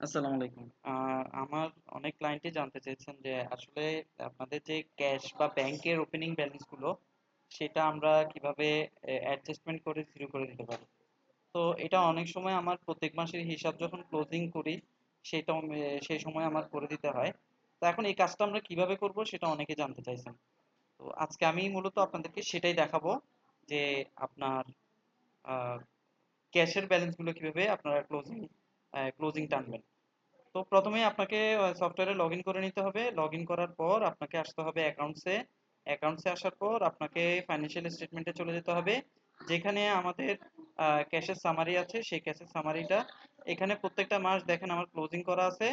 আসসালামু আলাইকুম। আমার অনেক ক্লায়েন্টই জানতে চেয়েছেন যে আসলে আপনাদের যে ক্যাশ বা ব্যাংকের ওপেনিং ব্যালেন্স গুলো সেটা আমরা কিভাবে অ্যাডজাস্টমেন্ট করে জিরো করে দিতে পারি। তো এটা অনেক সময় আমার প্রত্যেক মাসের হিসাব যখন ক্লোজিং করি সেটা সেই সময় আমার করে দিতে হয়। তো এখন এই কাজটা আমরা কিভাবে করব সেটা অনেকে জানতে চাইছেন। তো আজকে আমি মূলত আপনাদেরকে সেটাই দেখাবো যে আপনার ক্যাশের ব্যালেন্স গুলো কিভাবে আপনারা ক্লোজিং টানবেন। তো প্রথমেই আপনাকে সফটওয়্যারে লগ ইন করে নিতে হবে। লগ ইন করার পর আপনাকে আসতে হবে অ্যাকাউন্টসে। অ্যাকাউন্টসে আসার পর আপনাকে ফাইন্যান্সিয়াল স্টেটমেন্টে চলে যেতে হবে, যেখানে আমাদের ক্যাশের সামারি আছে। সেই ক্যাশের সামারিটা এখানে প্রত্যেকটা মাস দেখেন আমার ক্লোজিং করা আছে।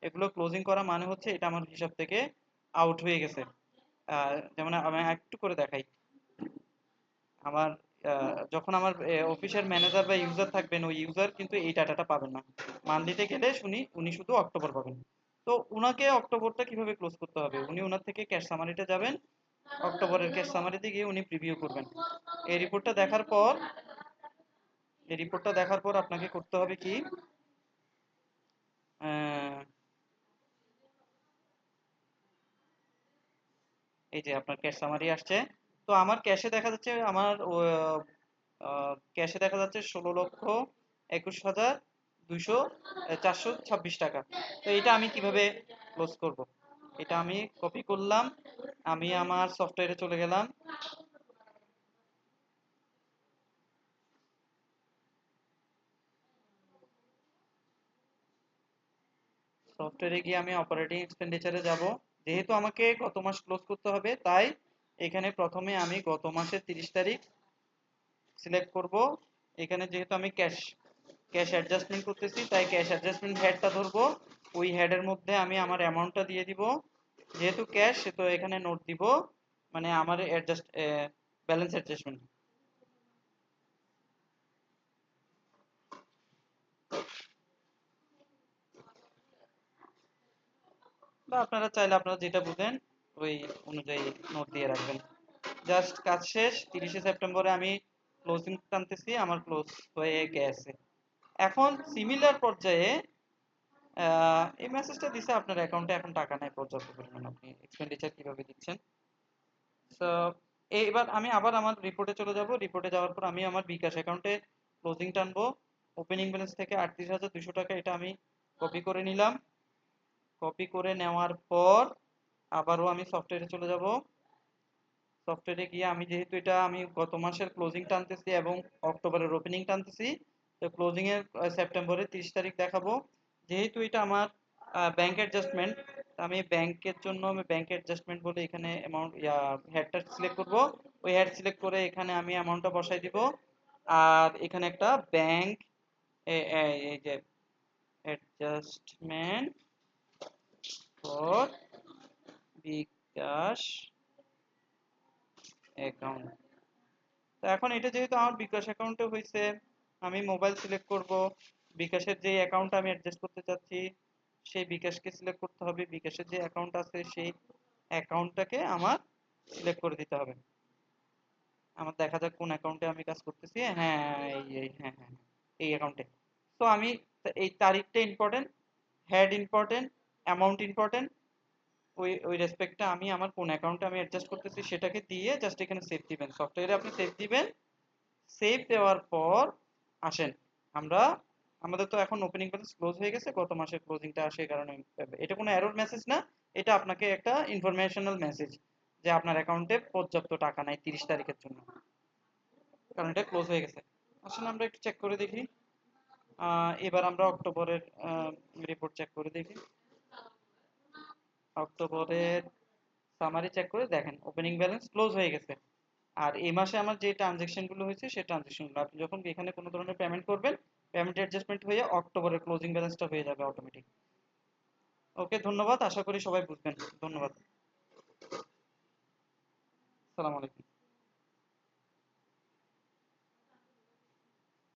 এগুলো ক্লোজিং করা মানে হচ্ছে এটা আমার হিসাব থেকে আউট হয়ে গেছে। যেমন আমি একটু করে দেখাই। আমার যখন আমার অফিসের ম্যানেজার বা ইউজার থাকবেন, ওই ইউজার কিন্তু এই ডাটাটা পাবেন না। মান্থলিতে গেলে উনি শুধু অক্টোবর পাবেন। তো উনাকে অক্টোবরটা কিভাবে ক্লোজ করতে হবে, উনি ওনার থেকে ক্যাশ সামারিটা যাবেন, অক্টোবরের ক্যাশ সামারিতে গিয়ে উনি প্রিভিউ করবেন। এই রিপোর্টটা দেখার পর এই রিপোর্টটা দেখার পর আপনাকে করতে হবে কি, আহ, এই যে আপনার ক্যাশ সামারি আসছে। তো আমার ক্যাশে দেখা যাচ্ছে, আমার ক্যাশে দেখা যাচ্ছে 16,21,200 426 টাকা। তো এটা আমি কিভাবে ক্লোজ করব, এটা আমি কপি করলাম। আমি আমার সফটওয়্যারে চলে গেলাম। সফটওয়্যারে গিয়ে আমি অপারেটিং এক্সপেন্ডিচারে যাব। যেহেতু আমাকে গত মাস ক্লোজ করতে হবে, তাই এখানে প্রথমে আমি গত মাসের 30 তারিখ সিলেক্ট করব। এখানে যেহেতু আমি ক্যাশ ক্যাশ অ্যাডজাস্টমেন্ট করতেছি, তাই ক্যাশ অ্যাডজাস্টমেন্ট হেডটা ধরবো। ওই হেডের মধ্যে আমি আমার অ্যামাউন্টটা দিয়ে দিব। যেহেতু ক্যাশ, তো এখানে নোট দিব, মানে আমার ব্যালেন্স অ্যাডজাস্টমেন্ট। বা আপনারা চাইলে আপনারা যেটা বুঝেন ওই অনুযায়ী নোট দিয়ে রাখবেন। জাস্ট কাজ শেষ। 30শে সেপ্টেম্বরে আমি ক্লোজিং টানতেছি, আমার ক্লোজ হয়ে গেছে। এখন সিমিলার পর্যায়ে এই মেসেজটা দিছে আপনার অ্যাকাউন্টে এখন টাকা নাই পর্যাপ্ত পরিমাণ, আপনি এক্সপেন্ডিচার কিভাবে দিচ্ছেন। তো এবার আমি আবার আমার রিপোর্টে চলে যাব। রিপোর্টে যাওয়ার পর আমি আমার বিকাশ অ্যাকাউন্টে ক্লোজিং টানবো। ওপেনিং ব্যালেন্স থেকে 38,200 টাকা এটা আমি কপি করে নিলাম। কপি করে নেওয়ার পর আবারও আমি সফটওয়্যারে চলে যাব। সফটওয়্যারে গিয়ে আমি যেহেতু এটা আমি গত মাসের ক্লোজিং টানতেছি এবং অক্টোবরের ওপেনিং টানতেছি, তো ক্লোজিং এর সেপ্টেম্বরের 30 তারিখ দেখাবো। যেহেতু এটা আমার ব্যাংক অ্যাডজাস্টমেন্ট, আমি ব্যাংকের জন্য আমি ব্যাংক অ্যাডজাস্টমেন্ট বলে এখানে অ্যামাউন্ট হেডটা সিলেক্ট করব। ওই হেড সিলেক্ট করে এখানে আমি অ্যামাউন্টটা বসাই দিব। আর এখানে একটা ব্যাংক, এই যে অ্যাডজাস্টমেন্ট ফর বিকাশ অ্যাকাউন্ট। তো এখন এটা যেহেতু আমার বিকাশ অ্যাকাউন্টে হয়েছে, আমি মোবাইল সিলেক্ট করব। বিকাশের যে অ্যাকাউন্ট আমি অ্যাডজাস্ট করতে চাচ্ছি সেই বিকাশকে সিলেক্ট করতে হবে। বিকাশের যে অ্যাকাউন্ট আছে সেই অ্যাকাউন্টটাকে আমার সিলেক্ট করে দিতে হবে। আমার দেখা যাক কোন অ্যাকাউন্টে আমি কাজ করতেছি। হ্যাঁ, হ্যাঁ হ্যাঁ হ্যাঁ, এই অ্যাকাউন্টে। তো আমি এই তারিখটা important, head important, amount important. ওই ওই রেসপেক্টে আমি আমার কোন অ্যাকাউন্টে আমি অ্যাডজাস্ট করতেছি সেটাকে দিয়ে জাস্ট এখানে সেভ দিবেন, সফটওয়্যারে আপনি সেভ দিবেন। সেভ দেওয়ার পর আসেন আমরা, আমাদের তো এখন ওপেনিং ব্যালেন্স ক্লোজ হয়ে গেছে, গত মাসের ক্লোজিংটা আসে এই কারণে। এটা কোনো এরর মেসেজ না, এটা আপনাকে একটা ইনফরমেশনাল মেসেজ যে আপনার অ্যাকাউন্টে পর্যাপ্ত টাকা নাই 30 তারিখের জন্য, কারণ এটা ক্লোজ হয়ে গেছে। আসলে আমরা একটু চেক করে দেখি। এবার আমরা অক্টোবরের রিপোর্ট চেক করে দেখি। অক্টোবরের সামারি চেক করে দেখেন ওপেনিং ব্যালেন্স ক্লোজ হয়ে গেছে। আর এই মাসে আমার যে ট্রানজেকশন গুলো হয়েছে সেই ট্রানজেকশন গুলো আপনি যখন এখানে কোনো ধরনের পেমেন্ট করবেন, পেমেন্ট অ্যাডজাস্টমেন্ট হয়ে অক্টোবরের ক্লোজিং ব্যালেন্সটা হয়ে যাবে অটোমেটিক। ওকে, ধন্যবাদ। আশা করি সবাই বুঝবেন। ধন্যবাদ। সালাম আলাইকুম।